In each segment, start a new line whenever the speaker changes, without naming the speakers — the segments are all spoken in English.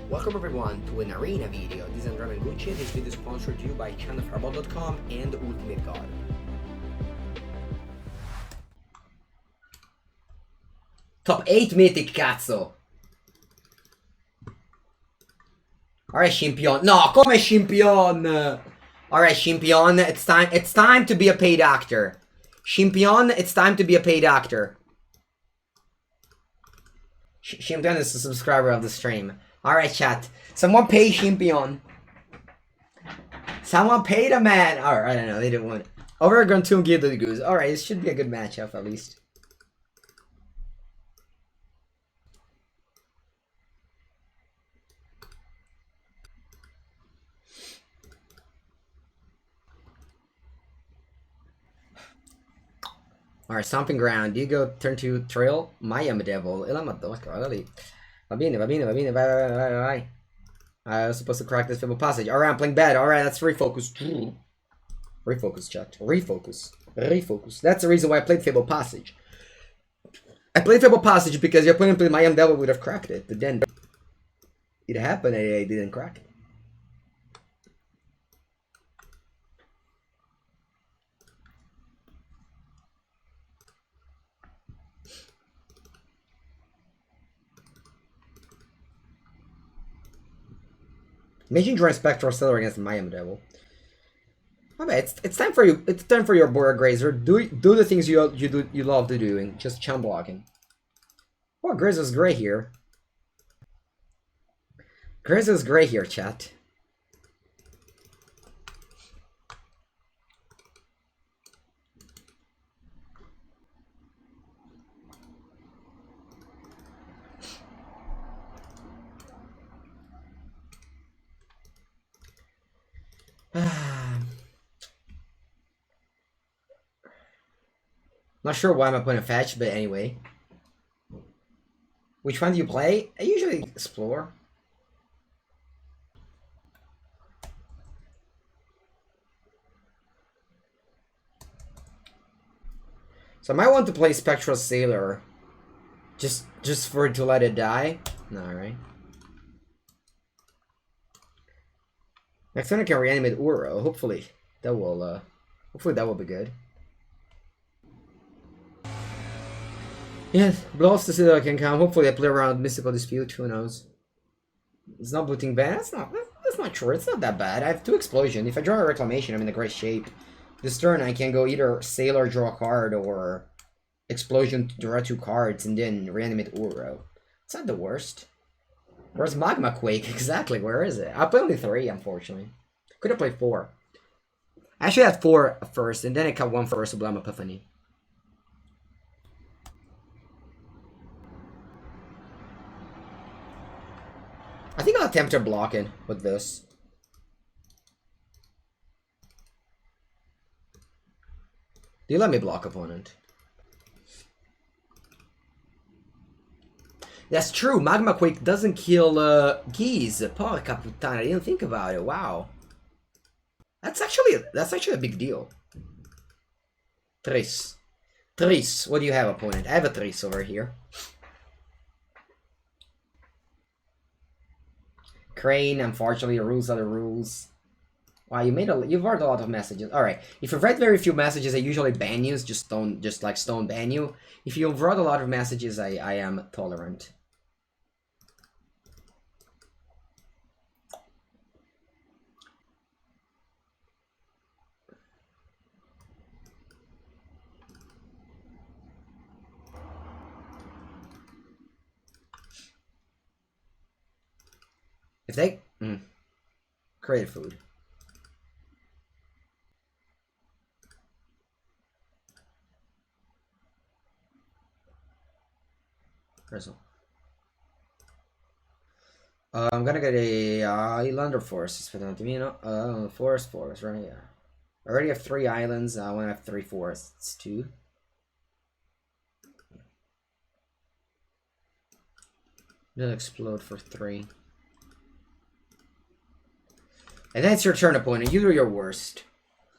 Welcome everyone to an arena video. This is Andrea Mengucci. This video is sponsored to you by channelfireball.com and Ultimate God. Top 8 Mythic, cazzo! Alright, Champion. No, come Champion! Alright, Champion, it's time to be a paid actor. Champion, it's time to be a paid actor. Champion is a subscriber of the stream. Alright, chat. Someone pay Champion. Someone pay the man. Alright, I don't know, they didn't want it. Overgrown 2 Gilded Goose. Alright, it should be a good matchup at least. Alright, Stomping Ground. Do you go turn to Trail? My Devil. Va bene, vai. I was supposed to crack this Fable Passage. Alright, I'm playing bad. Alright, let's refocus. Refocus, chat. Refocus. That's the reason why I played Fable Passage. I played Fable Passage because your opponent played My Devil would have cracked it, but then it happened and I didn't crack it. Imagine drawing Spectral Stellar against my Devil. Okay, it's time for you. It's time for your Border Grazer. Do the things you love to doing. Just chump blocking. Oh, Grazer's gray here. Grazer's gray here, chat. Not sure why I'm putting a fetch, but anyway. Which one do you play? I usually explore. So I might want to play Spectral Sailor. Just for it to let it die. No, right? Next time I can reanimate Uro. Hopefully that will be good. Yes, blows to see that I can come. Hopefully I play around Mystical Dispute, who knows. It's not booting bad. That's not true. It's not that bad. I have 2 Explosion. If I draw a Reclamation, I'm in a great shape. This turn I can go either Sailor, draw a card, or Explosion, draw 2 cards, and then reanimate Uro. It's not the worst. Where's Magma Quake? Exactly, where is it? I played only 3, unfortunately. Could have played 4. I actually had 4 first, and then I cut 1 for Sublime Epiphany. I think I'll attempt to block it with this. Do you let me block opponent? That's true, Magma Quake doesn't kill geese. Porca puttana, I didn't think about it. Wow. That's actually a big deal. Tris. What do you have, opponent? I have a Tris over here. Crane, unfortunately, the rules are the rules. Wow, you've read a lot of messages. Alright, if you've read very few messages, I usually ban you, just stone ban you. If you've read a lot of messages, I am tolerant. If they create food. I'm gonna get a Islander Forest for the forest, right? Yeah. I already have 3 islands. I want to have 3 forests too. They'll explode for 3. And then it's your turn, opponent. You do your worst.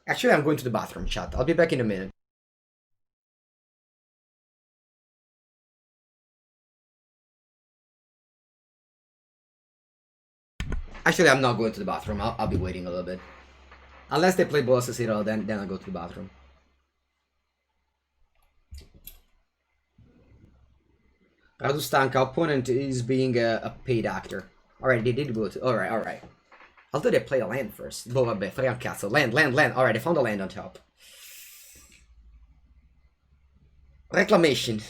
Actually, I'm going to the bathroom, chat. I'll be back in a minute. Actually, I'm not going to the bathroom. I'll be waiting a little bit. Unless they play Boss Zero, then I'll go to the bathroom. Radustanka, opponent is being a paid actor. Alright, they did go to... Alright. Although they play a land first. Boh, vabbè, frega un cazzo. Land. Alright, I found a land on top. Reclamation.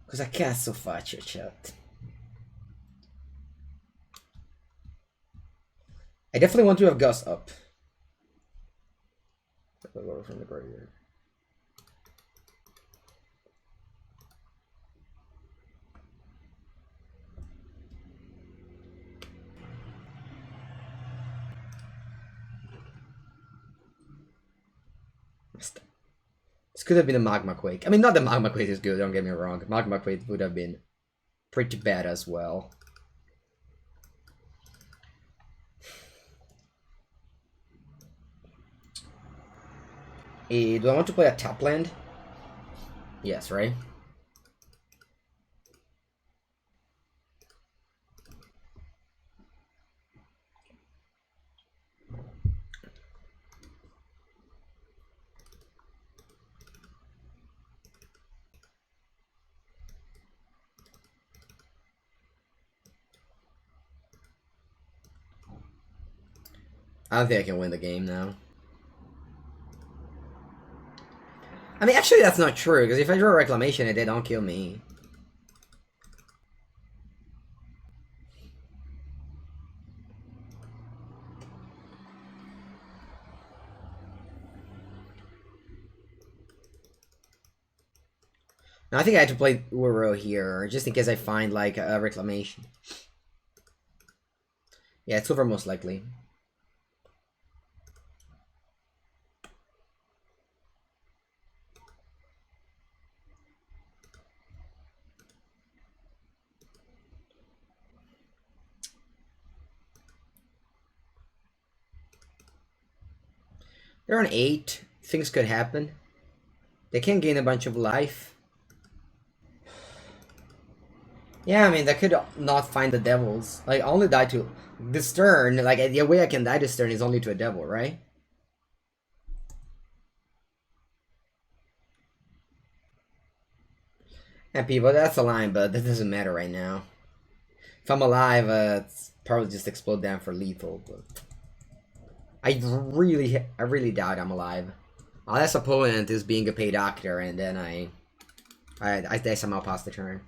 Cosa cazzo faccio, chat? I definitely want to have Gus up. From the graveyard. This could have been a Magma Quake. I mean, not the Magma Quake is good, don't get me wrong. Magma Quake would have been pretty bad as well. Do I want to play a top land? Yes, right? I don't think I can win the game now. I mean, actually, that's not true, because if I draw a Reclamation and they don't kill me. Now, I think I had to play Uro here, just in case I find, like, a Reclamation. Yeah, it's over most likely. They're on 8. Things could happen. They can gain a bunch of life. Yeah, I mean, they could not find the devils. Like, I only die to this turn. Like, the way I can die this turn is only to a devil, right? Yeah, people, that's a line, but that doesn't matter right now. If I'm alive, it's probably just explode down for lethal, but... I really doubt I'm alive. Unless opponent is being a paid actor, and then I somehow pass the turn.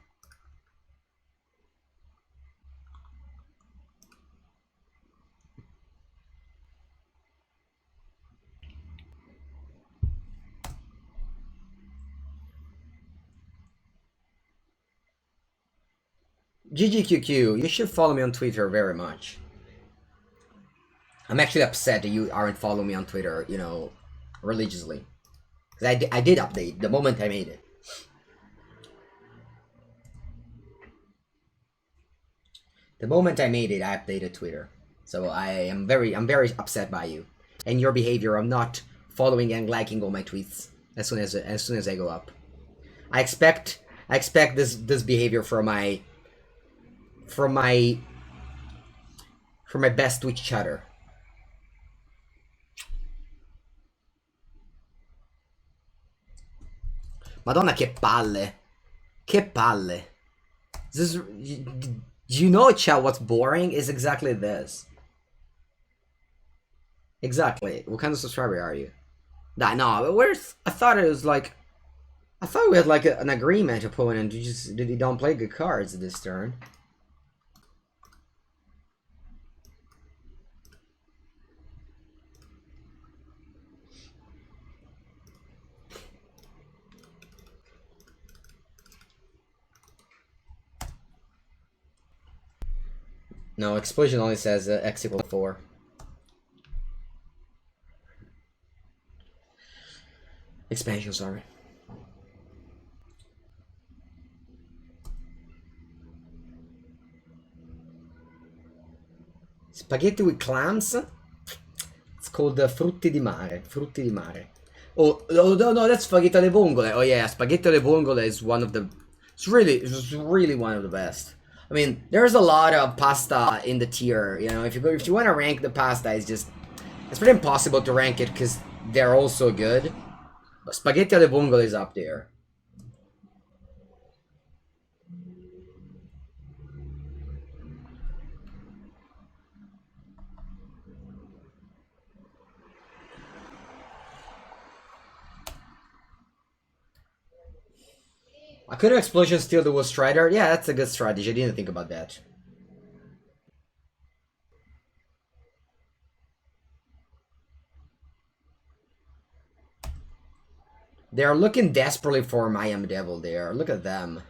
GGQQ, you should follow me on Twitter very much. I'm actually upset that you aren't following me on Twitter, you know, religiously. Because I did update the moment I made it. The moment I made it, I updated Twitter. So I'm very upset by you. And your behavior of not following and liking all my tweets as soon as I go up. I expect this behavior from my best Twitch chatter. Madonna, che palle. Che palle. This is... You know, chat, what's boring is exactly this. Exactly. What kind of subscriber are you? Nah, no, where's... I thought it was like... I thought we had like an agreement, opponent. You don't play good cards this turn. No, explosion only says X equals 4. Expansion, sorry. Spaghetti with clams? It's called frutti di mare. Frutti di mare. Oh, no, that's spaghetti alle vongole. Oh yeah, spaghetti alle vongole is one of the... It's really one of the best. I mean, there's a lot of pasta in the tier. You know, if you want to rank the pasta, it's pretty impossible to rank it because they're all so good. But spaghetti alle vongole is up there. I could explosion steal the Wood Strider. Yeah, that's a good strategy. I didn't think about that. They are looking desperately for I Am Devil there. Look at them.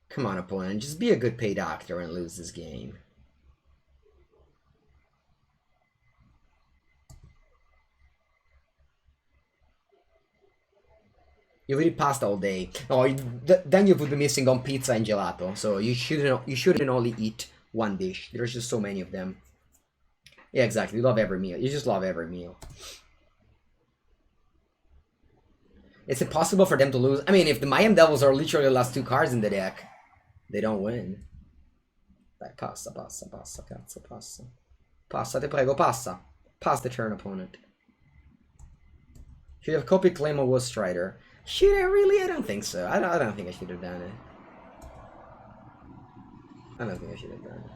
Come on, opponent. Just be a good paid actor and lose this game. You've eaten pasta all day. Oh, then you would be missing on pizza and gelato. So you shouldn't only eat one dish. There's just so many of them. Yeah, exactly. You love every meal. You just love every meal. It's impossible for them to lose. I mean, if the Mayhem Devils are literally the last two cards in the deck, they don't win. Dai, passa, passa, passa, cazzo, passa. Passa, te prego, passa. Pass the turn, opponent. Should have copied Claim of Wood Strider. Should I really? I don't think so. I don't think I should have done it. I don't think I should have done it.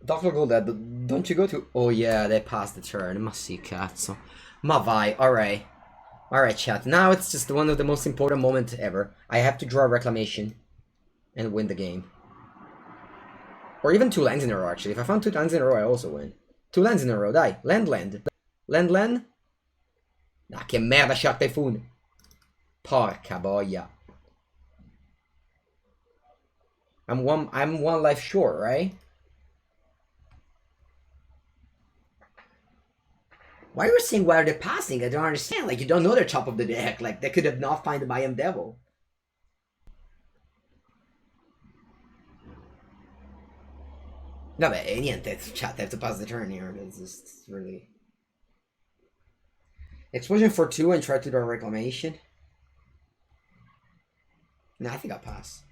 Dr. Goldad, don't you go to... Oh yeah, they passed the turn. Ma sì, cazzo. Ma vai, alright. Alright, chat. Now it's just one of the most important moments ever. I have to draw a Reclamation and win the game. Or even 2 lands in a row, actually. If I found 2 lands in a row, I also win. 2 lands in a row, dai. Land, land. Land, land. Ah, che merda, Shark Typhoon. Porca boia. I'm one life short, right? Why are you saying why are they passing? I don't understand. Like, you don't know they're top of the deck. Like, they could have not find the Mayhem Devil. No, but niente, chat, they have to pass the turn here. It's just really... Explosion for 2 and try to do a Reclamation. No, I think I'll pass.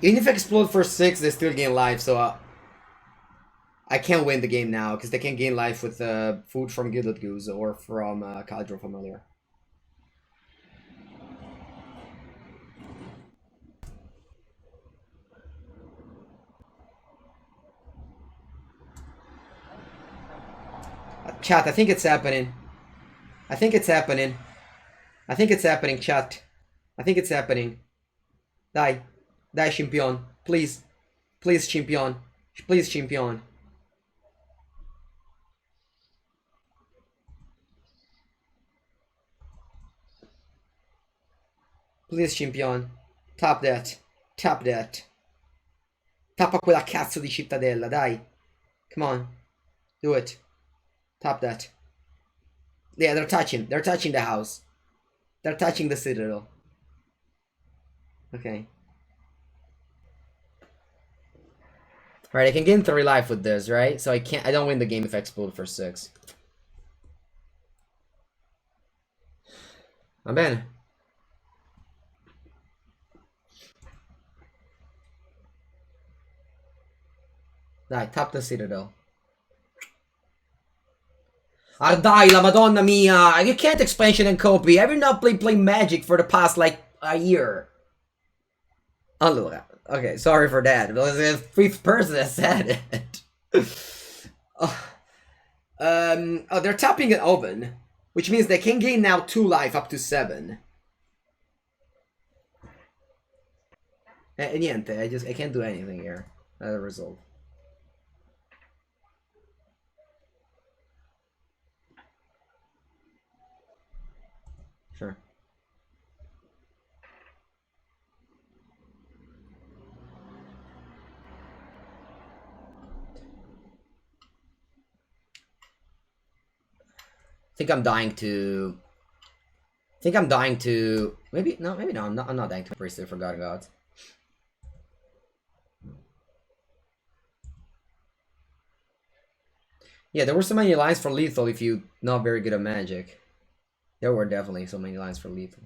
Even if I explode for 6, they still gain life, so I can't win the game now, because they can gain life with food from Gilded Goose or from Caldro Familiar. Chat, I think it's happening. I think it's happening. I think it's happening, chat. I think it's happening. Dai. Dai, Champion. Please. Please, Champion. Please, Champion. Please, Champion. Tap that. Tap that. Tappa quella cazzo di cittadella, dai. Come on. Do it. Tap that. Yeah, they're touching. They're touching the house. They're touching the citadel. Okay. Alright, I can gain 3 life with this, right? So I don't win the game if I explode for 6. Va bene. Dai, tap the citadel. Ah, dai, la madonna mia! You can't expansion and copy. Have you not play Magic for the past, like, a year? Allora. Okay, sorry for that. It was the 5th person that said it. Oh, they're tapping an oven, which means they can gain now 2 life up to 7. Niente, I can't do anything here as a result. Sure. think I'm dying to... think I'm dying to... maybe no, I'm not dying to Priest of the Forgotten Gods. Yeah, there were so many lines for lethal if you not very good at magic. There were definitely so many lines for lethal.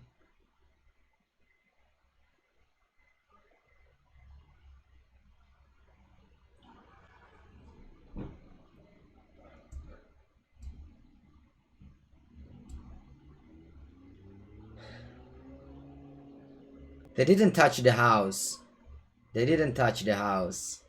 They didn't touch the house. They didn't touch the house.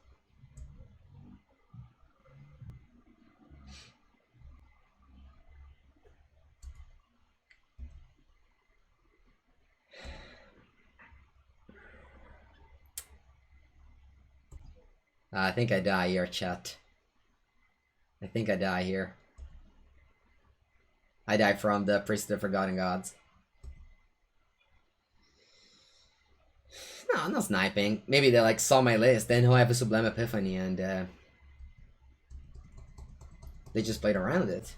I think I die here, chat. I think I die here. I die from the Priest of the Forgotten Gods. No, not sniping. Maybe they like saw my list, then he'll have a Sublime Epiphany and they just played around it.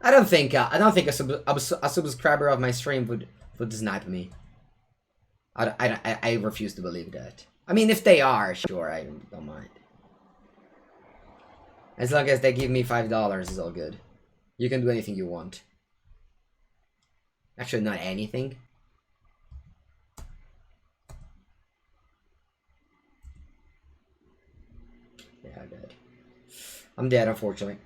I don't think a subscriber of my stream would snipe me. I refuse to believe that. I mean, if they are, sure, I don't mind. As long as they give me $5, it's all good. You can do anything you want. Actually, not anything. Yeah, I'm dead. I'm dead, unfortunately.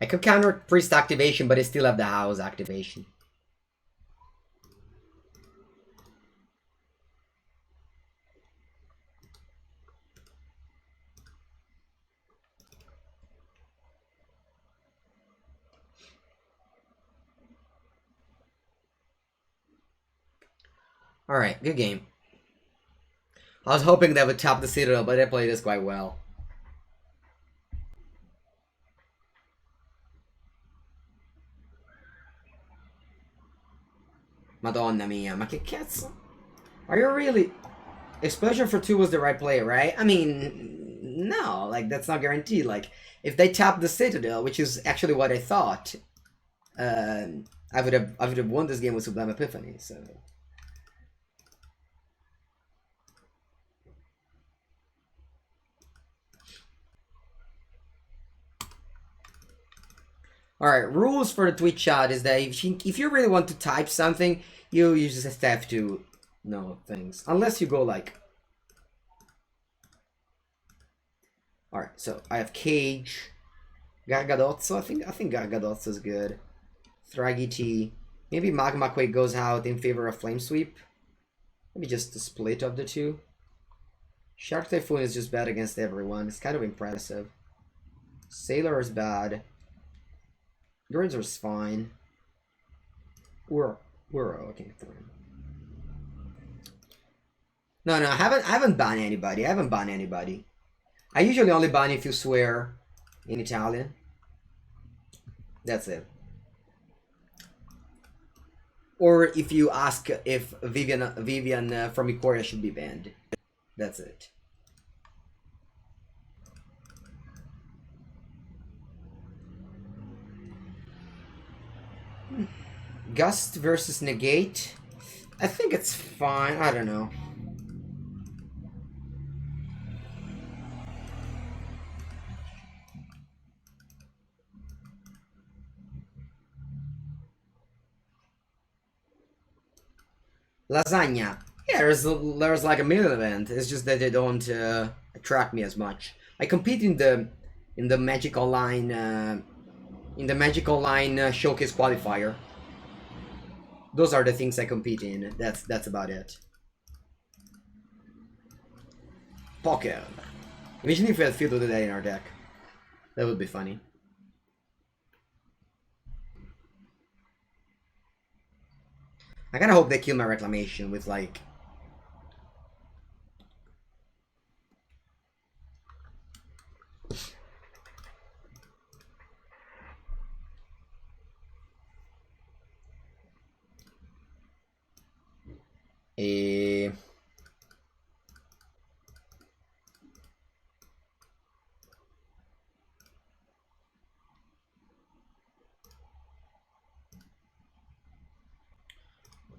I could counter Priest activation, but I still have the house activation. Alright, good game. I was hoping they would top the Citadel, but they played this quite well. Madonna mia, ma che cazzo? Are you really... Explosion for 2 was the right play, right? I mean, no, like, that's not guaranteed. Like, if they tap the Citadel, which is actually what I thought, I would have won this game with Sublime Epiphany, so... Alright, rules for the Twitch chat is that if you really want to type something, you just have to know things. Unless you go like... Alright, so I have Cage, Gargadozzo, I think Gargadozzo is good. Thragity. Maybe Magma Quake goes out in favor of Flame Sweep. Maybe just the split of the two. Shark Typhoon is just bad against everyone. It's kind of impressive. Sailor is bad. Droids are fine. We're okay for him. No, I haven't banned anybody. I usually only ban if you swear in Italian. That's it. Or if you ask if Vivian from Ikoria should be banned. That's it. Gust versus Negate. I think it's fine. I don't know. Lasagna. Yeah, there's like a million event. It's just that they don't attract me as much. I compete in the Magic Online showcase qualifier. Those are the things I compete in. That's about it. Poker. Imagine if we had Field of the Day in our deck. That would be funny. I kinda hope they kill my Reclamation with like...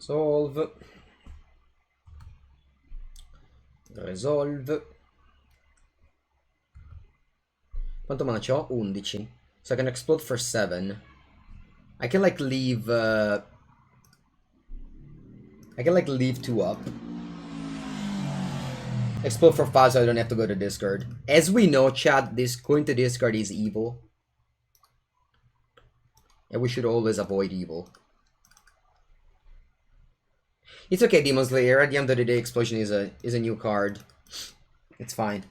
Solve. Resolve. Quanto mana c'ho? 11. So I can explode for 7. I can like leave I can like leave 2 up. Explode for 5 so I don't have to go to discard. As we know, chat, this going to discard is evil. And we should always avoid evil. It's okay, Demon Slayer. At the end of the day, Explosion is a new card. It's fine.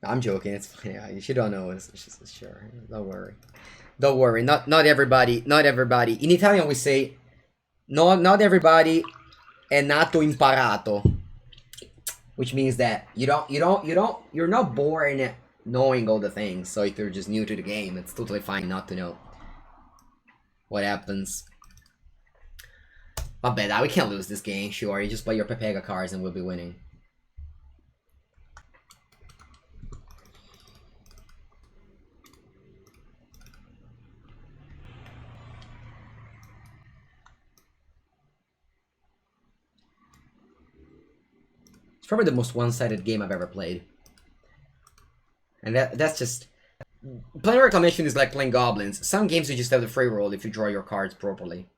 I'm joking. It's fine. Yeah, you don't know. It's just, sure. Don't worry. Don't worry. Not everybody. Not everybody. In Italian we say, no, not everybody è nato imparato, which means that you're not born knowing all the things. So if you're just new to the game, it's totally fine not to know what happens. Vabbè, dai, we can't lose this game. Sure, you just play your Pepega cards and we'll be winning. It's probably the most one-sided game I've ever played. And that's just... Playing Reclamation is like playing Goblins. Some games you just have the free roll if you draw your cards properly.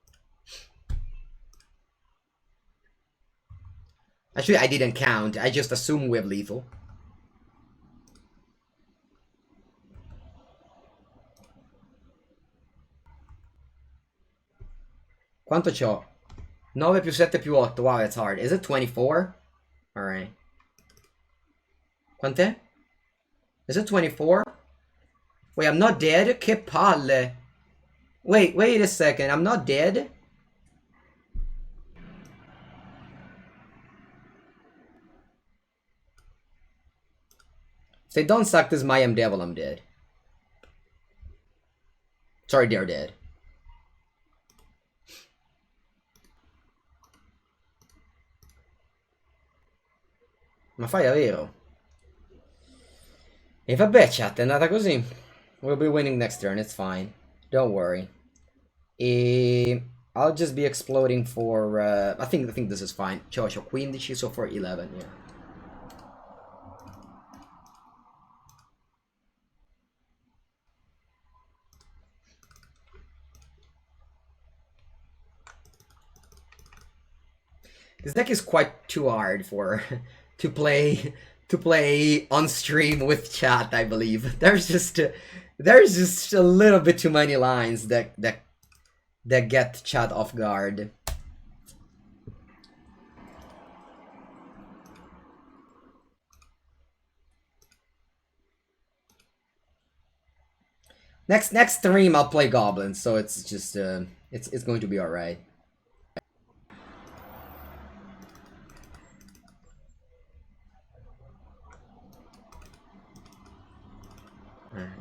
Actually, I didn't count. I just assume we have lethal. Quanto c'ho? 9 più 7 più 8. Wow, that's hard. Is it 24? Alright. Quant'è? Is it 24? Wait, I'm not dead? Che palle. Wait a second. I'm not dead? If they don't suck this Mayhem Devil, I'm dead. Sorry, they're dead. Ma fai davvero? E vabbè, chat, è andata così. We'll be winning next turn, it's fine. Don't worry. I'll just be exploding for... I think this is fine. C'ho 15, so for 11, yeah. This deck is quite too hard for to play on stream with chat, I believe. There's just a little bit too many lines that get chat off guard. Next stream I'll play goblins, so it's just it's going to be alright.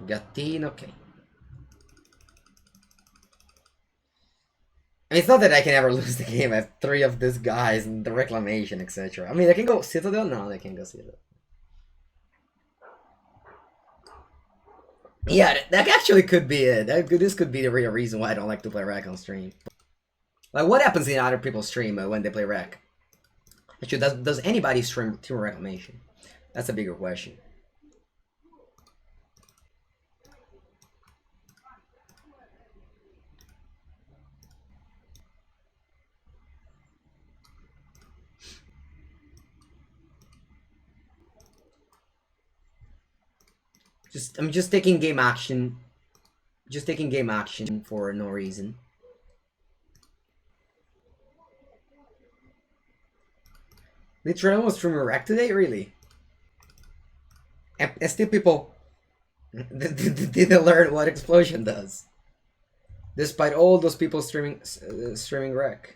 Gattino, okay. I mean, it's not that I can ever lose the game. I have 3 of these guys and the Reclamation, etc. I mean, I can go Citadel? No, I can't go Citadel. Yeah, that actually could be it. This could be the real reason why I don't like to play Rec on stream. Like, what happens in other people's stream when they play Rec? Actually, does anybody stream Temur Reclamation? That's a bigger question. I'm just taking game action. Just taking game action for no reason. Literally almost from Iraq today, really? And still people didn't learn what Explosion does. Despite all those people streaming Rec.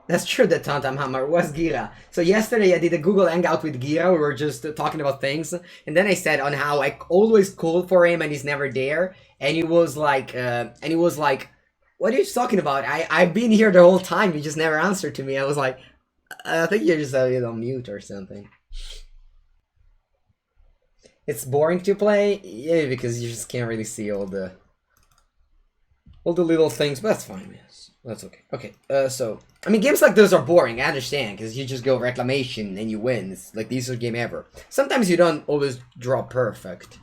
That's true that Tantam Hammer was Gira. So yesterday I did a Google Hangout with Gira. We were just talking about things, and then I said on how I always call for him and he's never there. And he was like, "What are you talking about? I've been here the whole time. You just never answered to me." I was like, "I think you're just on mute or something." It's boring to play, yeah, because you just can't really see all the little things, but that's fine, yes. That's okay. Okay, so, I mean, games like those are boring, I understand, because you just go reclamation and you win. It's like the easiest game ever. Sometimes you don't always draw perfect.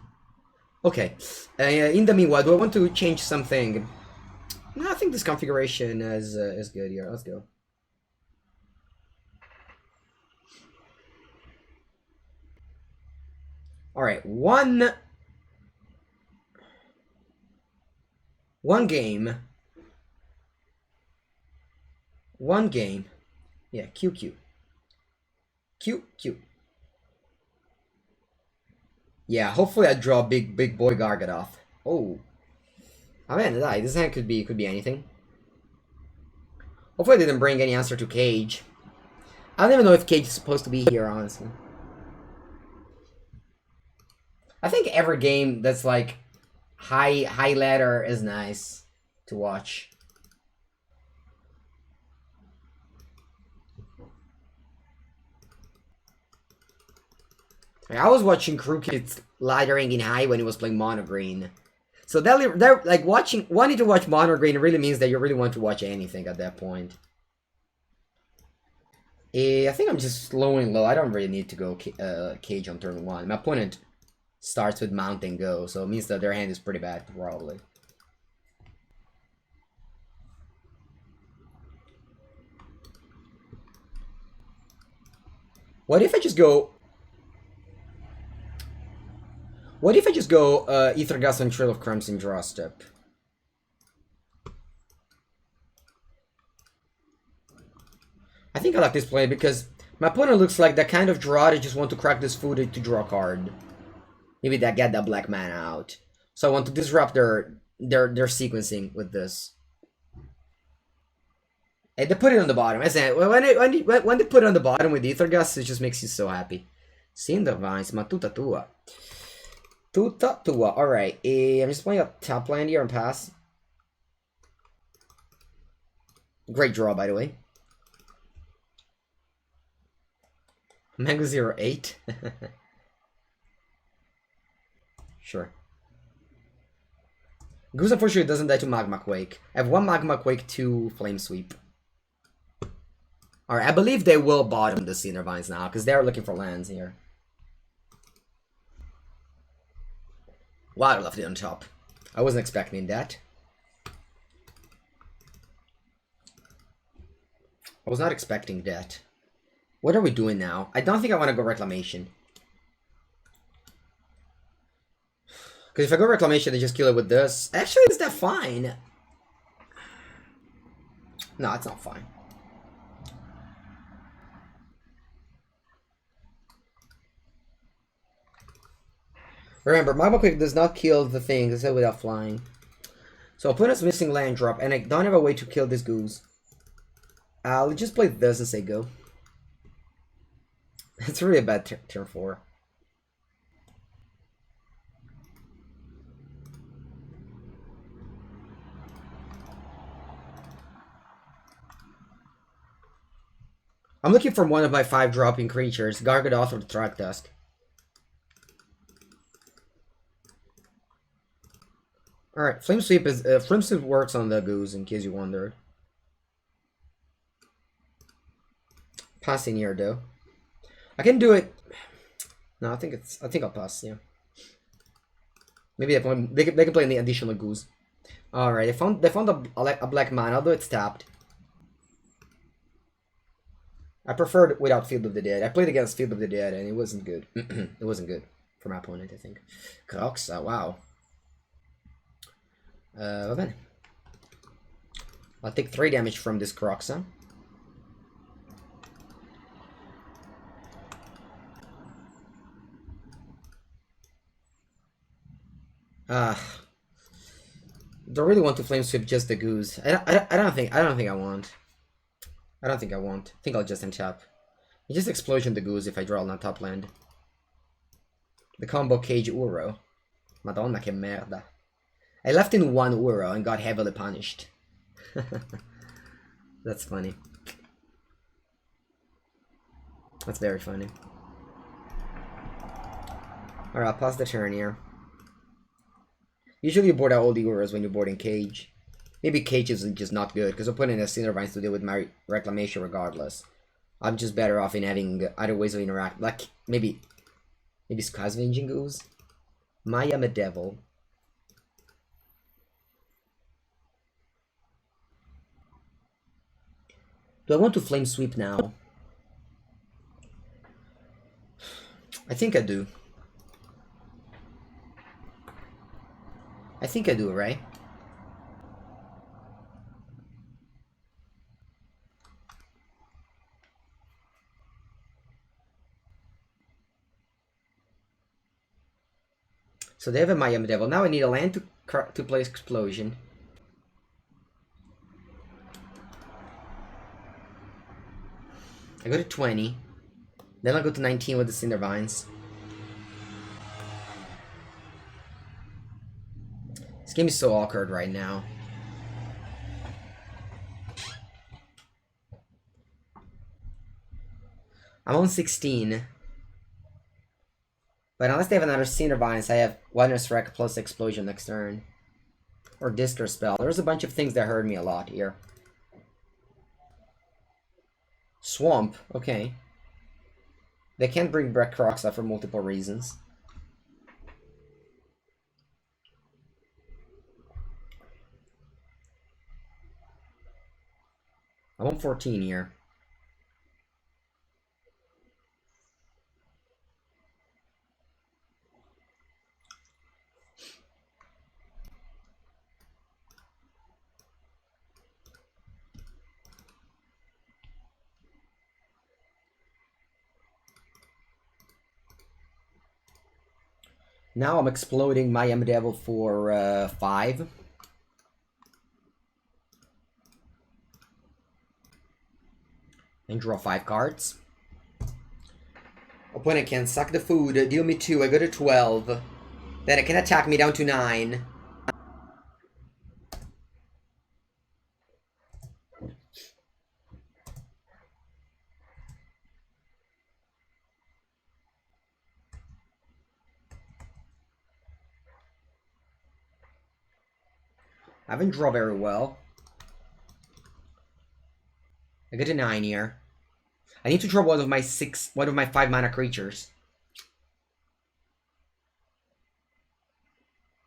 Okay, in the meanwhile, do I want to change something? No, I think this configuration is good here. Let's go. Alright, one game. One game. Yeah, QQ. QQ. Yeah, hopefully I draw big boy Gargadoth. Oh. I mean, this hand could be anything. Hopefully I didn't bring any answer to Cage. I don't even know if Cage is supposed to be here, honestly. I think every game that's like high ladder is nice to watch. I was watching Crooked laddering in high when he was playing Mono Green. So that like wanting to watch Mono Green really means that you really want to watch anything at that point. I think I'm just slowing low. I don't really need to go Cage on turn 1. My opponent starts with Mount and Go, so it means that their hand is pretty bad, probably. What if I just go... What if I just go Ether Gust on Trail of Crimson draw step? I think I like this play because my opponent looks like that kind of draw that just want to crack this food to draw a card. Maybe that get that black mana out. So I want to disrupt their sequencing with this. And they put it on the bottom. I said when they put it on the bottom with Ether Gust, it just makes you so happy. Cinder Vines, ma tutta tua. Tutta tua. Alright, I'm just playing a top land here and pass. Great draw, by the way. Mango 08. Sure. Goose unfortunately doesn't die to Magma Quake. I have 1 Magma Quake, 2 Flame Sweep. Alright, I believe they will bottom the Cinder Vines now, because they're looking for lands here. Wow, I left it on top. I wasn't expecting that. I was not expecting that. What are we doing now? I don't think I want to go Reclamation. Because if I go Reclamation, they just kill it with this. Actually, is that fine? No, it's not fine. Remember, Magma Quake does not kill the thing except without flying. So opponent's missing land drop, and I don't have a way to kill this goose. I'll just play this and say go. It's really a bad turn 4. I'm looking for one of my 5 dropping creatures, Gargadoth or Traktusk. Alright, Flame Sweep works on the goose in case you wondered. Passing here though. I can do it. No, I think I'll pass, yeah. Maybe they can play the additional goose. Alright, they found a black mana, although it's tapped. I preferred without Field of the Dead. I played against Field of the Dead and it wasn't good. It wasn't good for my opponent, I think. Croxa, wow. Well then. I'll take 3 damage from this Croxa. Don't really want to flame sweep just the goose. I don't think I want. I don't think I won't. I think I'll just untap. You just Explosion the Goose if I draw on a top land. The combo Cage Uro. Madonna che merda. I left in 1 Uro and got heavily punished. That's funny. That's very funny. Alright, I'll pause the turn here. Usually you board out all the Uros when you're boarding Cage. Maybe Cage is just not good, because I'm putting a Cindervines to deal with my Reclamation regardless. I'm just better off in having other ways of interact. Like, maybe Skazvenging Goose? Maya Medieval. Do I want to Flame Sweep now? I think I do. I think I do, right? So they have a Maya Devil. Now I need a land to play Explosion. I go to 20. Then I'll go to 19 with the Cindervines. This game is so awkward right now. I'm on 16. But unless they have another Cindervines, I have Wilderness Wreck plus Explosion next turn. Or Discard Spell. There's a bunch of things that hurt me a lot here. Swamp, okay. They can't bring back Croxa for multiple reasons. I'm on 14 here. Now I'm exploding my Devil for 5. And draw 5 cards. Opponent can suck the food, deal me 2, I go to 12. Then it can attack me down to 9. I haven't drawn very well. I get to 9 here. I need to draw one of my 5 mana creatures.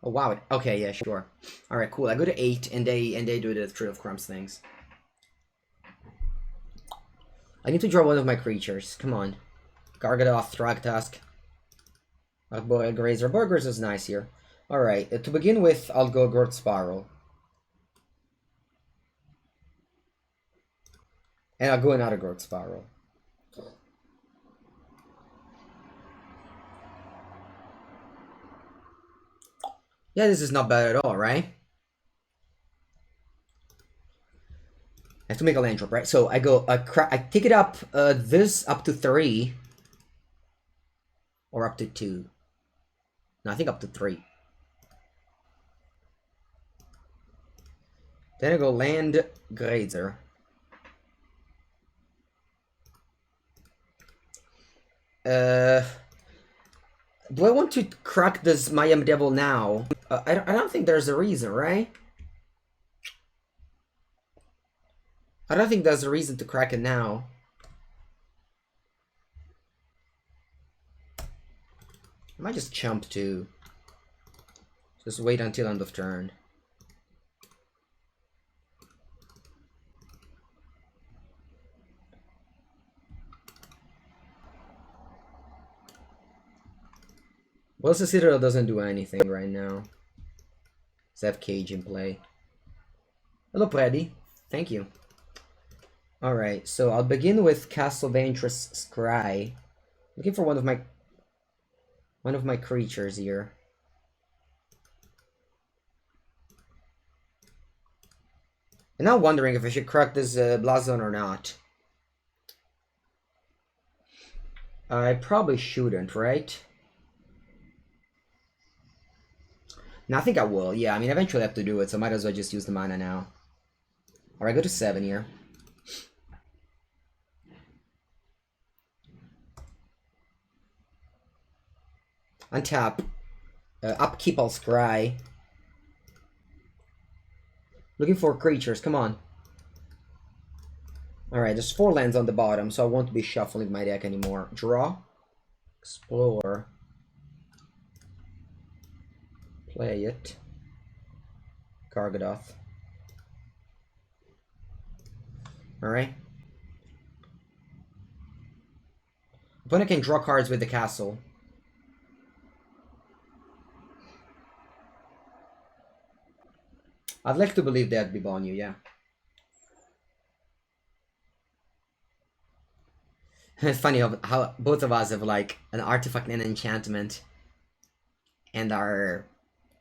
Oh wow! Okay, yeah, sure. All right, cool. I go to 8, and they do the Tree of Crumbs things. I need to draw one of my creatures. Come on, Gargadoth, Thragtusk, Boy Grazer. Boy Grazer is nice here. All right, to begin with, I'll go Growth Spiral. And I'll go another Growth Spiral. Yeah, this is not bad at all, right? I have to make a land drop, right? So I go, I take it up, this up to 3. Or up to 2. No, I think up to 3. Then I go land Grazer. Do I want to crack this Mayhem Devil now? I don't think there's a reason, right? I don't think there's a reason to crack it now. I might just chump too. Just wait until end of turn. Well, the Citadel doesn't do anything right now. Let's have Cage in play. Hello, Preddy. Thank you. Alright, so I'll begin with Castle Ventress Scry. Looking for one of my creatures here. And now wondering if I should crack this Blazon or not. I probably shouldn't, right? No, I think I will. Yeah, I mean, eventually I have to do it, so might as well just use the mana now. Alright, go to 7 here. Untap. Upkeep, I'll scry. Looking for creatures, come on. Alright, there's 4 lands on the bottom, so I won't be shuffling my deck anymore. Draw. Explore. Play it. Gargadoth. Alright. Opponent can draw cards with the castle. I'd like to believe that'd be Bonyu, yeah. It's funny how both of us have like an artifact and an enchantment. And are,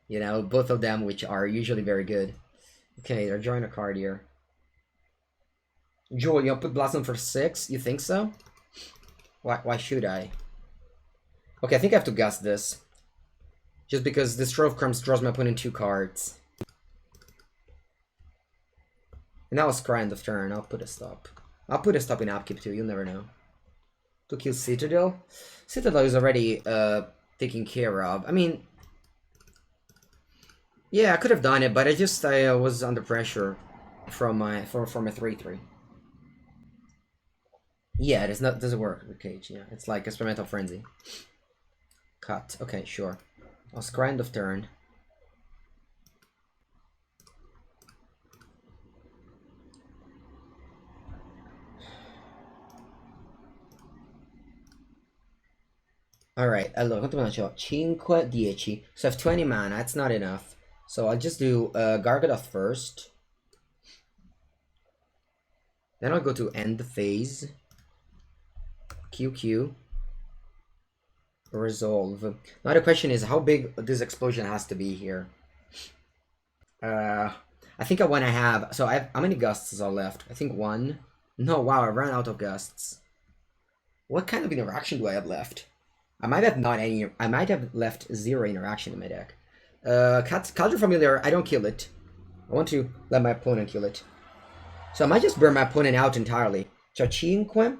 you know, both of them which are usually very good. Okay, they're drawing a card here. Joel, you'll put Blossom for 6? You think so? Why should I? Okay, I think I have to guess this. Just because this Throw of Crumbs draws my opponent 2 cards. And now I'll scry end of turn. I'll put a stop. I'll put a stop in upkeep too, you'll never know. To kill Citadel? Citadel is already taken care of. I mean... Yeah, I could have done it, but I was under pressure from my 3/3. Yeah, it doesn't work with Cage, yeah. It's like Experimental Frenzy. Cut. Okay, sure. I'll scry end of turn. Alright, allora, quanto mana c'ho? 5, 10. So I have 20 mana, that's not enough. So I'll just do Gargadoth first. Then I'll go to end the phase. QQ. Resolve. Now the question is how big this explosion has to be here. I think I want to have... So I have... How many gusts are left? I think 1. No, wow, I ran out of gusts. What kind of interaction do I have left? I might have not any... I might have left 0 interaction in my deck. Caldra Familiar, I don't kill it. I want to let my opponent kill it. So I might just burn my opponent out entirely. So 5, 10,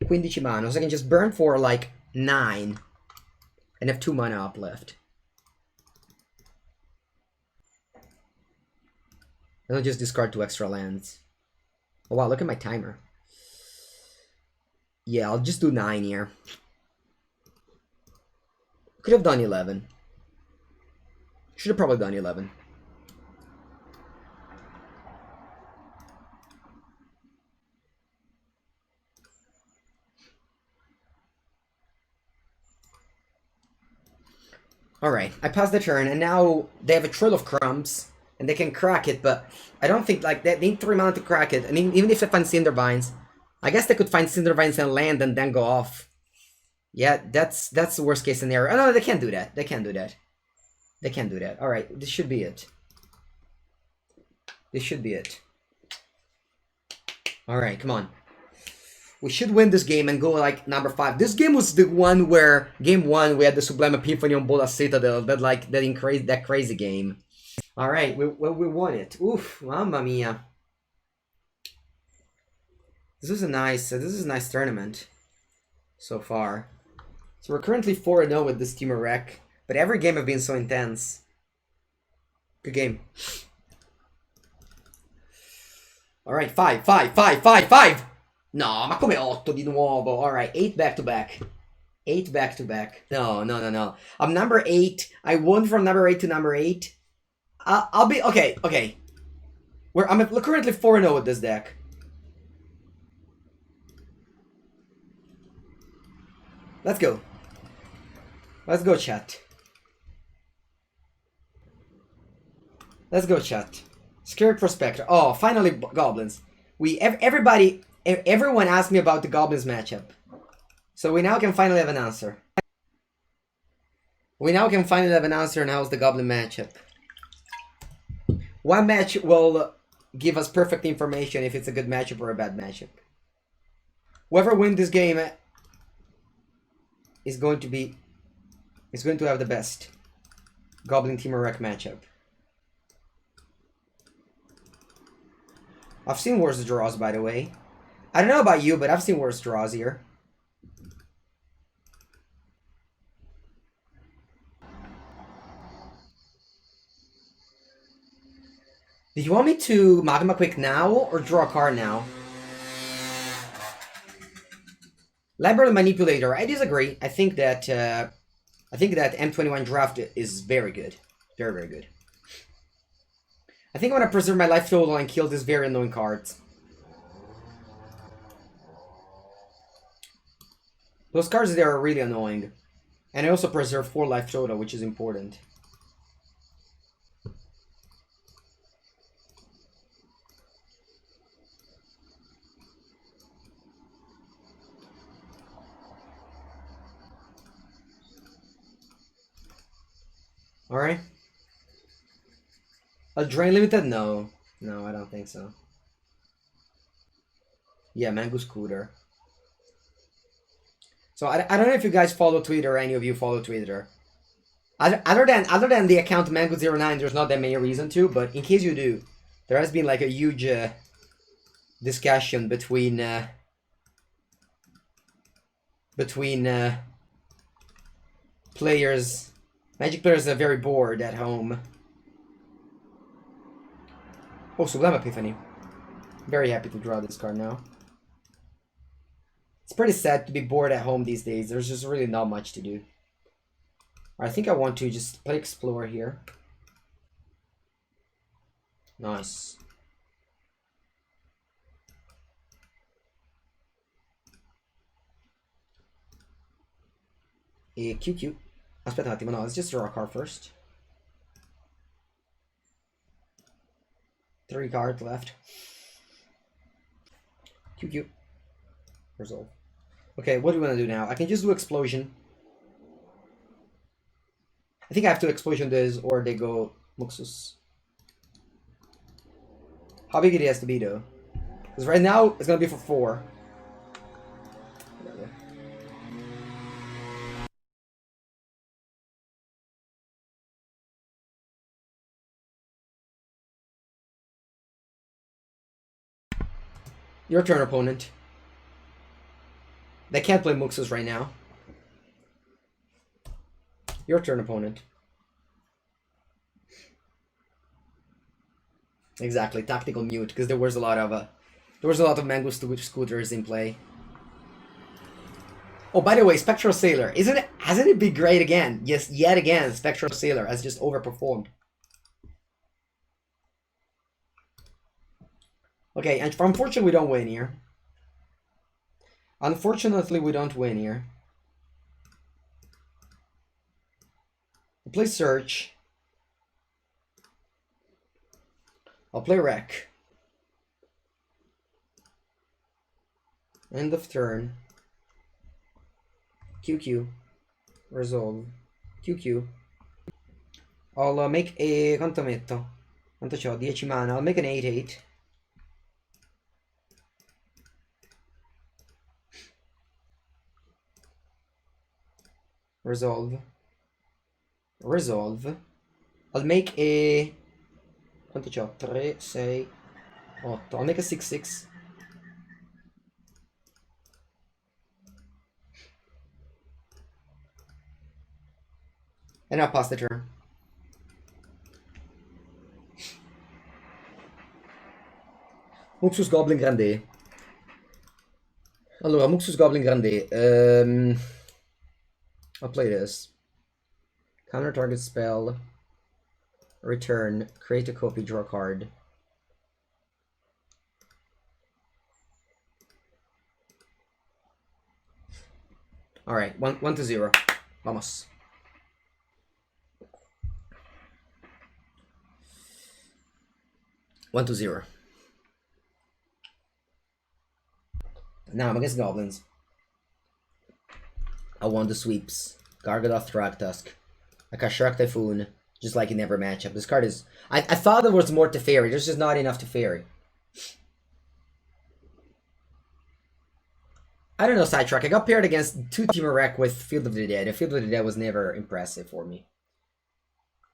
15 mana. So I can just burn for like 9. And have 2 mana up left. And I'll just discard 2 extra lands. Oh wow, look at my timer. Yeah, I'll just do 9 here. Could have done 11. Should have probably done 11. Alright, I passed the turn, and now they have a Trail of Crumbs, and they can crack it, but I don't think, like, they need 3 mana to crack it, and even if they find Cindervines, I guess they could find Cindervines and land and then go off. Yeah, that's the worst case scenario. Oh no, they can't do that. They can't do that. They can't do that. Alright, this should be it. This should be it. Alright, come on. We should win this game and go like number 5. This game was the one where, game 1, we had the Sublime Epiphany on Bola Citadel. That crazy game. Alright, we won it. Oof, mamma mia. This is a nice tournament so far. So we're currently 4-0 with this Temur Rec, but every game has been so intense. Good game. Alright, 5. No, ma come 8 di nuovo? Alright, 8 back-to-back. 8 back-to-back. No. I'm number 8. I won from number 8 to number 8. I'll be... Okay. I'm currently 4-0 with this deck. Let's go. Let's go, chat. Let's go, chat. Scared Prospector. Oh, finally Goblins. Everyone asked me about the Goblins matchup. So we now can finally have an answer. We now can finally have an answer on how's the Goblin matchup. One match will give us perfect information if it's a good matchup or a bad matchup. Whoever wins this game is going to have the best Goblin Temur Wreck matchup. I've seen worse draws, by the way. I don't know about you, but I've seen worse draws here. Do you want me to Magma Quick now or draw a card now? Library Manipulator. I disagree. I think that M21 draft is very good. Very, very good. I think I want to preserve my life total and kill this very annoying cards. Those cards there are really annoying. And I also preserve 4 life total, which is important. Alright. A Drain Limited? No. No, I don't think so. Yeah, Mango Scooter. So I don't know if you guys follow Twitter or any of you follow Twitter. Other than the account Mango09, there's not that many reason to, but in case you do, there has been like a huge discussion between players. Magic players are very bored at home. Oh, Sublime Epiphany. Very happy to draw this card now. It's pretty sad to be bored at home these days. There's just really not much to do. I think I want to just play Explore here. Nice. E QQ. Aspetta un attimo, no, let's just draw a card first. 3 cards left. QQ. Resolve. Okay, what do we want to do now? I can just do Explosion. I think I have to Explosion this, or they go Muxus. How big it has to be, though? Because right now, it's going to be for 4. Whatever. Your turn, opponent. They can't play Muxus right now. Your turn, opponent. Exactly, tactical mute, because there was a lot of Mango Scooters in play. Oh, by the way, Spectral Sailor, hasn't it been great again? Yes, yet again, Spectral Sailor has just overperformed. Okay, and unfortunately we don't win here. Unfortunately we don't win here. I'll play Search. I'll play Wreck. End of turn. QQ. Resolve. QQ. I'll make a... Quanto metto? Quanto c'ho? 10 mana. I'll make an 8-8. Resolve. Resolve. I'll make a... Quanti c'ho? 3, 6, 8. I'll make a 6-6. And I'll pass the turn. Muxus Goblin Grande. Allora, Muxus Goblin Grande. I'll play this. Counter target spell. Return. Create a copy. Draw a card. Alright, 1-0. Vamos. One to 0. Now I'm against goblins. I want the sweeps. Gargadoth Thragtusk. I cast Shark Typhoon, just like in every matchup. This card is... I thought there was more to Teferi. There's just not enough to Teferi. I don't know, sidetrack. I got paired against 2 Temur Rec with Field of the Dead. The Field of the Dead was never impressive for me.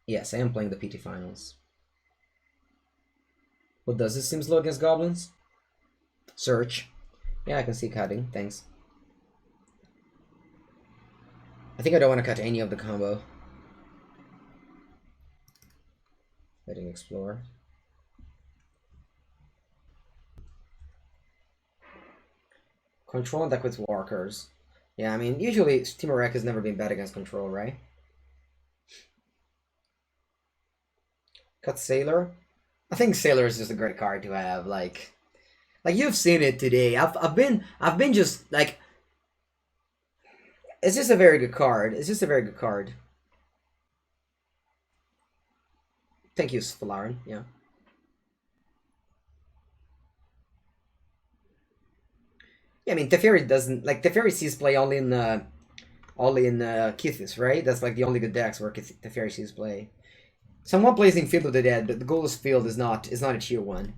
Yes, I am playing the PT Finals. What does this seem slow against goblins? Search. Yeah, I can see cutting. Thanks. I think I don't want to cut any of the combo. Letting explore. Control deck with walkers. Yeah, I mean, usually Temur Rec has never been bad against control, right? Cut Sailor. I think Sailor is just a great card to have. Like you've seen it today. I've been just like. It's just a very good card. It's just a very good card. Thank you, Spalarin. Yeah. Yeah, I mean, Teferi doesn't like Teferi sees play only in Kithis, right? That's like the only good decks where Teferi sees play. Someone plays in Field of the Dead, but the Goalless Field is not a tier 1.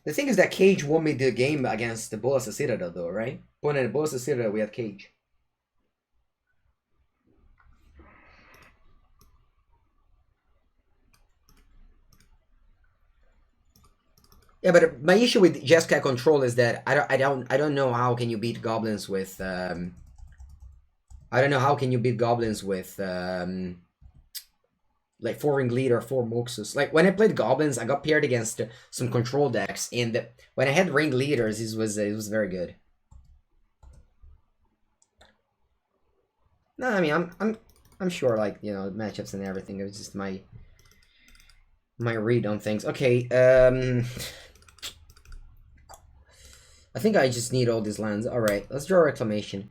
The thing is that Cage won me the game against the Bolas Citadel, though, right? When at Bolas Citadel, we had Cage. Yeah, but my issue with Jeskai control is that I don't know how can you beat goblins with I don't know how can you beat goblins with like 4 Ringleader, 4 Moxus. Like when I played goblins, I got paired against some control decks, and when I had Ringleaders, it was very good. No, I mean I'm sure, like, you know, matchups and everything. It was just my read on things. Okay, I think I just need all these lands. Alright, let's draw a Reclamation.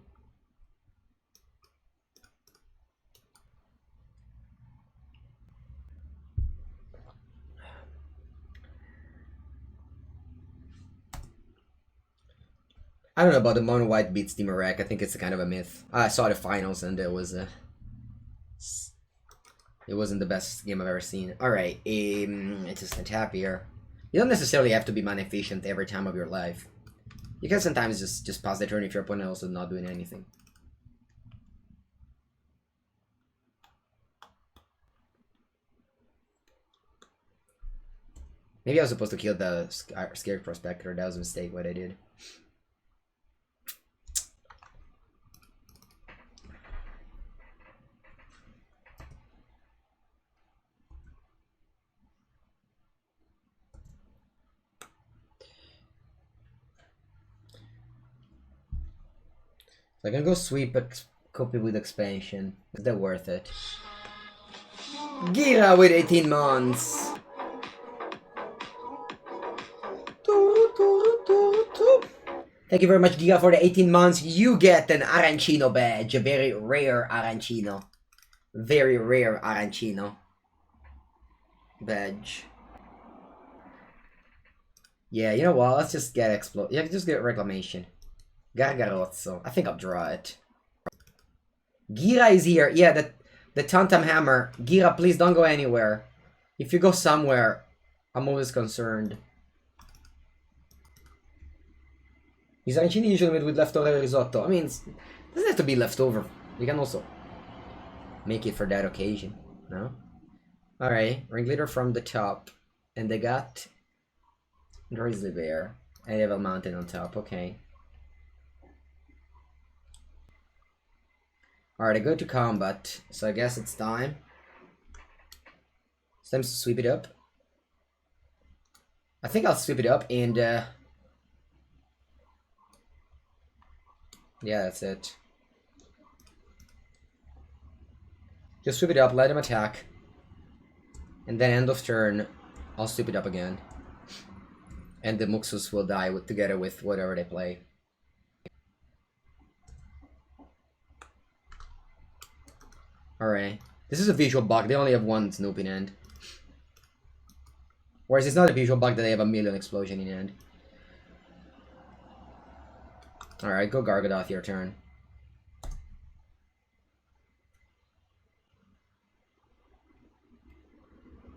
I don't know about the mono white beats Temur Rec. I think it's a kind of a myth. I saw the finals and it wasn't the best game I've ever seen. Alright, it's just a tap here. You don't necessarily have to be mana efficient every time of your life. You can sometimes just pass the turn if your opponent also not doing anything. Maybe I was supposed to kill the Scared Prospector. That was a mistake what I did. So I can go sweep copy with expansion. Is that worth it? Gira with 18 months. Thank you very much, Giga, for the 18 months. You get an Arancino badge. A very rare Arancino. Very rare Arancino badge. Yeah, you know what? Let's just get explode. Yeah, just get Reclamation. Gargarozzo. I think I'll draw it. Gira is here. Yeah, the Tantam Hammer. Gira, please don't go anywhere. If you go somewhere, I'm always concerned. Is Arancini usually made with leftover risotto? I mean, it doesn't have to be leftover. You can also make it for that occasion, no? Alright, Ringleader from the top. And they got Grizzly Bear. And they have a mountain on top, okay. Alright, I go to combat, so I guess it's time. It's time to sweep it up. I think I'll sweep it up and yeah, that's it. Just sweep it up, let him attack. And then end of turn, I'll sweep it up again. And the Muxus will die together with whatever they play. Alright. This is a visual bug, they only have one Snoop in hand. Whereas it's not a visual bug that they have a million explosion in hand. Alright, go Gargadoth, your turn.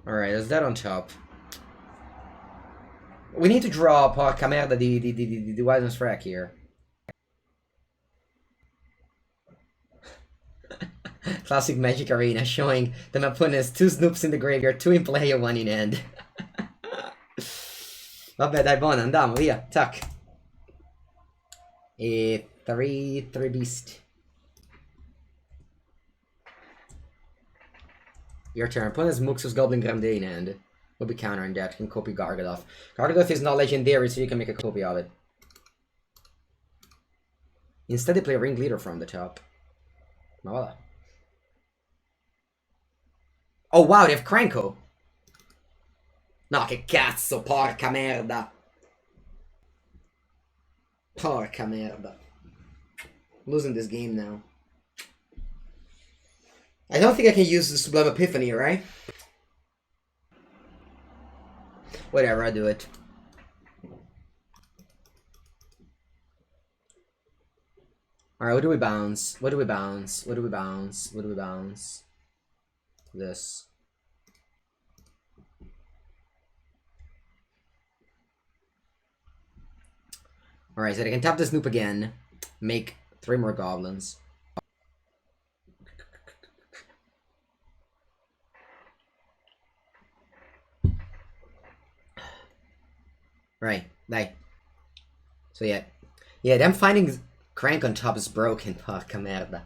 Alright, is that on top? We need to draw porca merda di Wisdom's Frack here. Classic Magic Arena showing that my opponent has 2 Snoops in the graveyard, 2 in play e 1 in hand. Vabbè dai, buona, andiamo, via, tac. E 3 beast. Your turn. Opponent's Muxus Goblin Grande in hand. We'll be countering that. Can copy Gargadoth. Gargadoth is not legendary, so you can make a copy of it. Instead, they play Ringleader from the top. Voila. Oh wow, they have Cranko. No, che cazzo, porca merda. Porca merda. I'm losing this game now. I don't think I can use the Sublime Epiphany, right? Whatever, I'll do it. Alright, what do we bounce? What do we bounce? What do we bounce? What do we bounce? This. Alright, so I can tap this Snoop again. Make 3 more goblins. Right, like. So yeah. Yeah, them finding Crank on top is broken. Porca merda.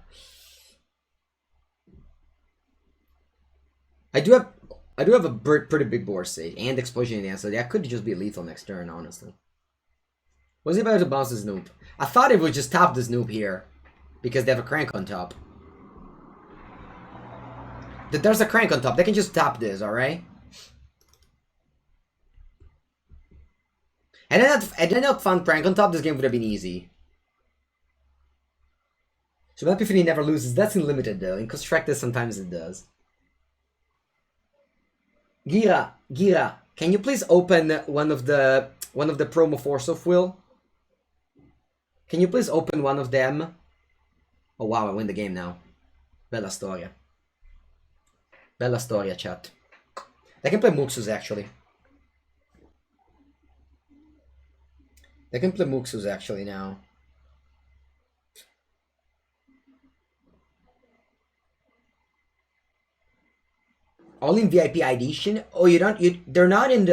I do have a pretty big board state and explosion in the end, so that could just be lethal next turn, honestly. Was he about to bounce the Snoop? I thought it would just top the Snoop here. Because they have a Crank on top. There's a Crank on top. They can just top this, alright? And then not found Crank on top, this game would have been easy. So Epiphany never loses. That's in limited though. In Constructed sometimes it does. Gira, can you please open one of the promo Force of Will? Can you please open one of them? Oh wow, I win the game now. Bella storia. Bella storia, chat. They can play Muxus actually. They can play Muxus actually now. All in VIP edition? Oh, they're not in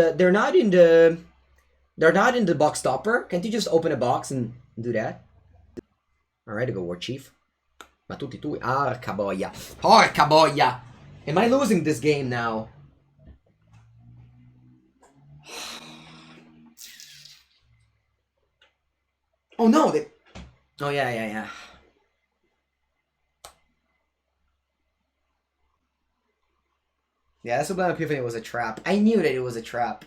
the box topper? Can't you just open a box and do that? Alright, go War Chief. Ma tutti tu. Porca boia. Porca boia! Am I losing this game now? Oh no! Oh yeah. Yeah, that Sublime Epiphany was a trap. I knew that it was a trap.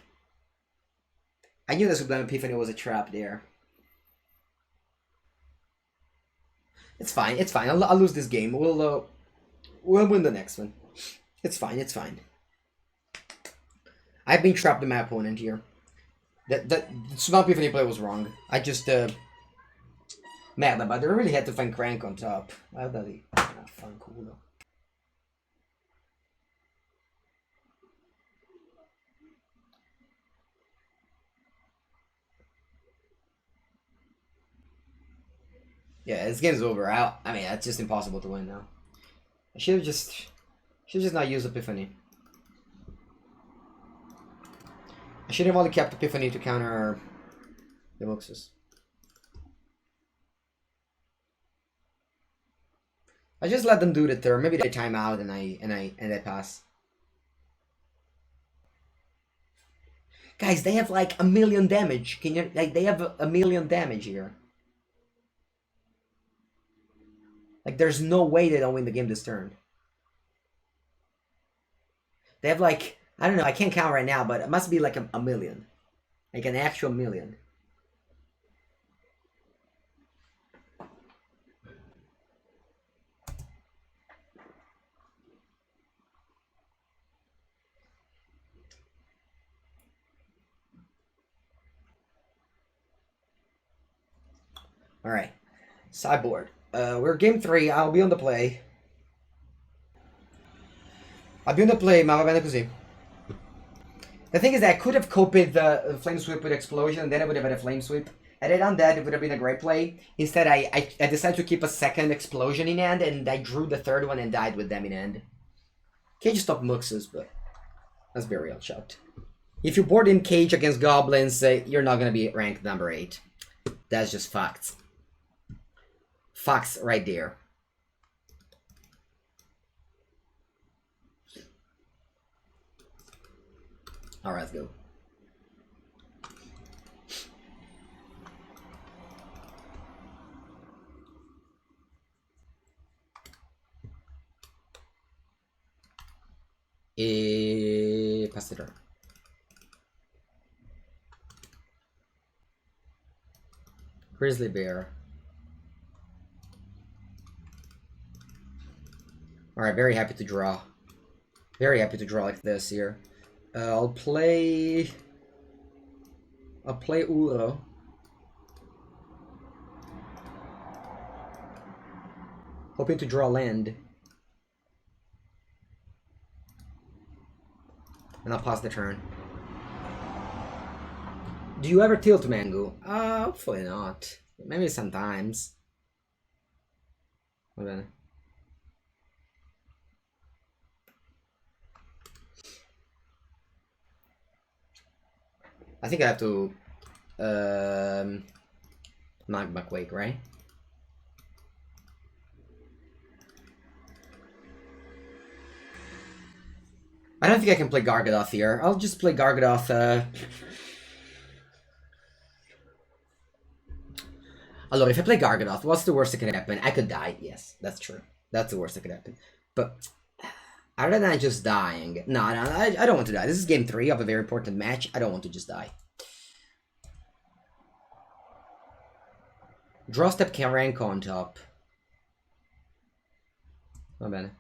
I knew that Sublime Epiphany was a trap there. It's fine. It's fine. I'll lose this game. We'll win the next one. It's fine. It's fine. I've been trapped in my opponent here. The Sublime Epiphany play was wrong. I just merda, but I really had to find Crank on top. Fun, cool though. Yeah, this game's over. I mean, it's just impossible to win now. I should have just not used Epiphany. I should have only kept Epiphany to counter the Muxus. I just let them do the turn. Maybe they time out and I pass. Guys, they have like 1,000,000 damage. Can you like they have 1,000,000 damage here? Like, there's no way they don't win the game this turn. They have like, I don't know, I can't count right now, but it must be like a million. Like an actual million. Alright. Sideboard. We're game 3, I'll be on the play. I'll be on the play, ma va bene così. The thing is that I could have copied the Flame Sweep with Explosion, and then I would have had a Flame Sweep. Had I done that, it would have been a great play. Instead, I decided to keep a second Explosion in hand, and I drew the third one and died with them in hand. Cage stop Muxus, but that's very odd shot. If you board in Cage against Goblins, you're not going to be ranked number 8. That's just facts. Facts right there. Alright, let's go. Pass it on. Grizzly Bear. Alright, very happy to draw. Very happy to draw like this here. I'll play Uro. Hoping to draw land. And I'll pass the turn. Do you ever tilt, Mango? Hopefully not. Maybe sometimes. Hold on. I think I have to Magma Quake, right? I don't think I can play Gargadoth here. I'll just play Gargadoth. Allora, if I play Gargadoth, what's the worst that can happen? I could die. Yes, that's true. That's the worst that could happen. But other than just dying, no, I don't want to die. This is game 3 of a very important match. I don't want to just die. Draw step can rank on top. Va bene.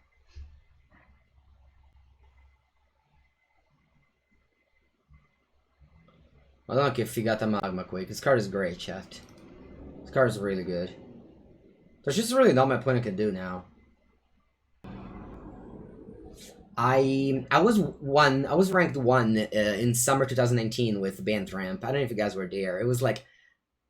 Madonna che figata Magma Quake. This card is great, chat. This card is really good. There's just really not my opponent can do now. I was ranked 1 in summer 2019 with Bantramp. I don't know if you guys were there. It was like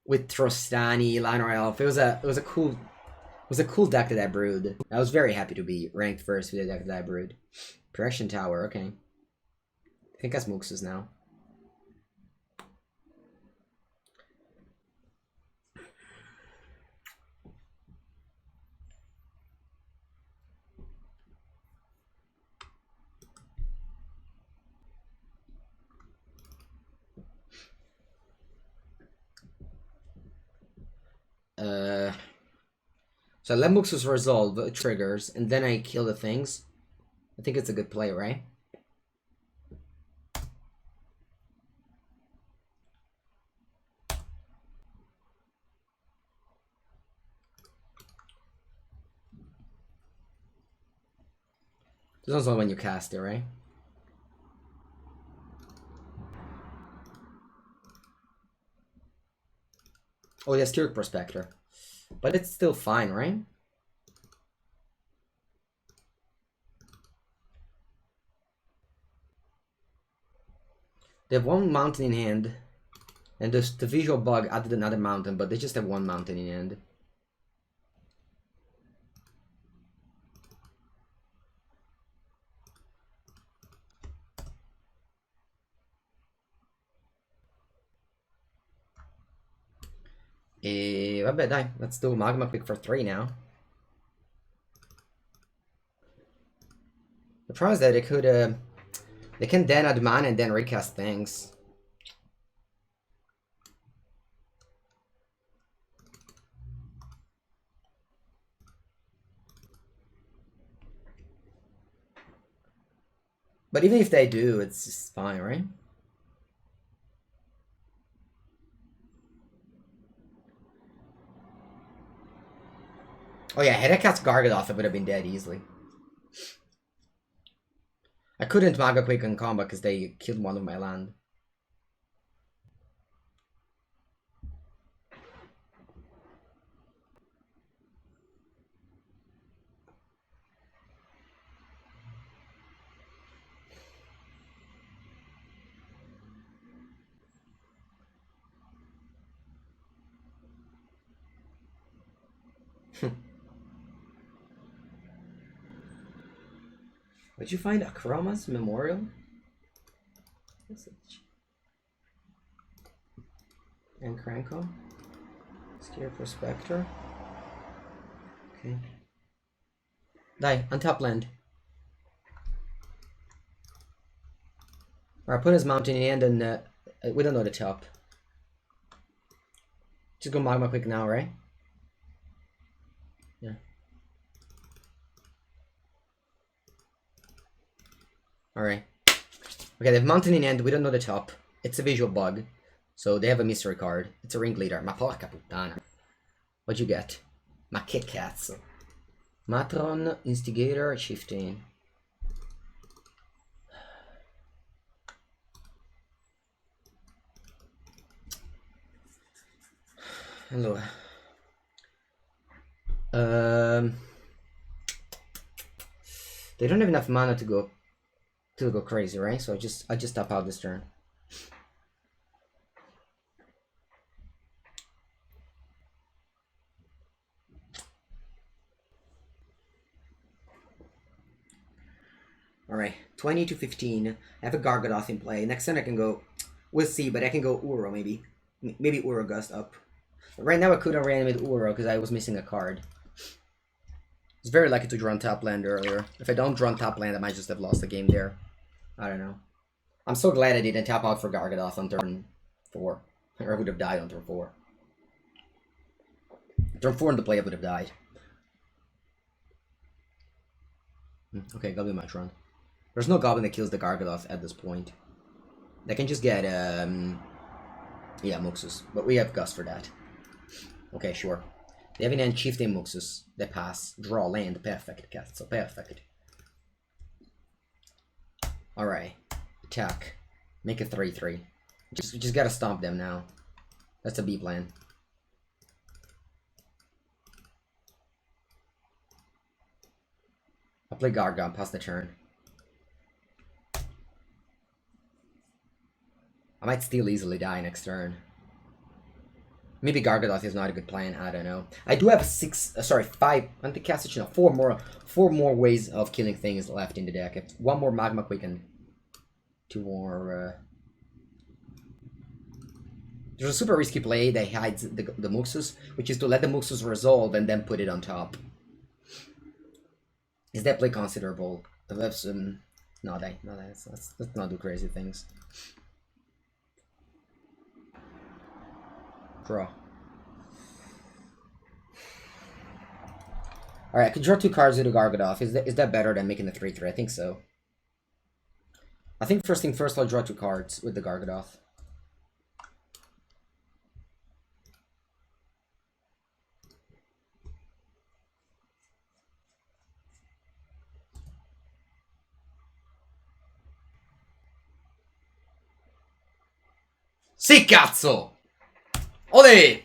with Trostani, Lionel Elf. It was a cool deck that I brewed. I was very happy to be ranked first with the deck that I brewed. Correction Tower, okay. I think that's Muxus now. So let Muxus resolve triggers, and then I kill the things. I think it's a good play, right? This one's only when you cast it, right? Oh, yeah, Styrk Prospector. But it's still fine, right? They have 1 mountain in hand. And the visual bug added another mountain, but they just have 1 mountain in hand. Vabbè dai, let's do Magma Quick for 3 now. The problem is that they could, they can then add mana and then recast things. But even if they do, it's just fine, right? Oh yeah, had I cast Gargadoth, I would have been dead easily. I couldn't Magma Quake in combat because they killed 1 of my land. Did you find Akroma's Memorial? And Cranko? Steer Prospector. Okay. Die, on top land. Alright, put his mountain in and we don't know the top. Just go magma quick now, right? Yeah. Alright. Okay, they have mountain in end, we don't know the top. It's a visual bug. So they have a mystery card. It's a ringleader. Ma porca puttana. What'd you get? Ma che cazzo. Matron, Instigator, Shifting. Allora. They don't have enough mana to go crazy, right? So I just tap out this turn. Alright, 20 to 15. I have a Gargadoth in play. Next turn I can go... We'll see, but I can go Uro, maybe. Maybe Uro Gust up. But right now I couldn't reanimate Uro because I was missing a card. I was very lucky to draw on top land earlier. If I don't draw on top land, I might just have lost the game there. I don't know. I'm so glad I didn't tap out for Gargadoth on turn 4. Or I would have died on turn 4. Turn 4 in the play, I would have died. Okay, Goblin Matron. There's no Goblin that kills the Gargadoth at this point. They can just get, yeah, Muxus. But we have Gust for that. Okay, sure. They have an end Chieftain Muxus. They pass. Draw land. Perfect, cat. So perfect. Alright. Attack. Make a 3-3. Just gotta stomp them now. That's a B plan. I'll play Gargon, pass the turn. I might still easily die next turn. Maybe Gargadoth is not a good plan, I don't know. I do have 5 anti-castage, no, 4 more ways of killing things left in the deck. If 1 more Magma Quicken. 2 more, There's a super risky play that hides the Muxus, which is to let the Muxus resolve and then put it on top. Is that play considerable? That's, no, let's not do crazy things. Draw. Alright, I could draw 2 cards with a Gargadoth. Is that better than making a 3-3? I think so. I think first thing first, I'll draw 2 cards with the Gargadoth. Sì, cazzo! Olè!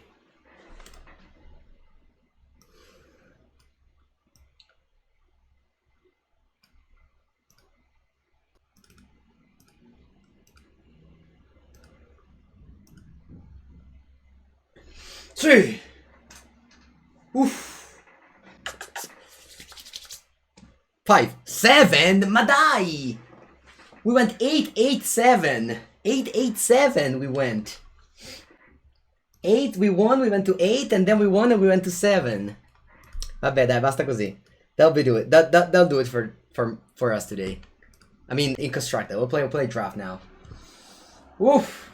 Sì! Uff! 5, 7? Ma dai! We went 8, 8, 7. 8, 8, 7 we went. 8 we won, we went to 8, and then we won and we went to 7. Vabbè dai, basta così. That'll do it. That'll do it for us today. I mean, in constructed. We'll play draft now. Woof!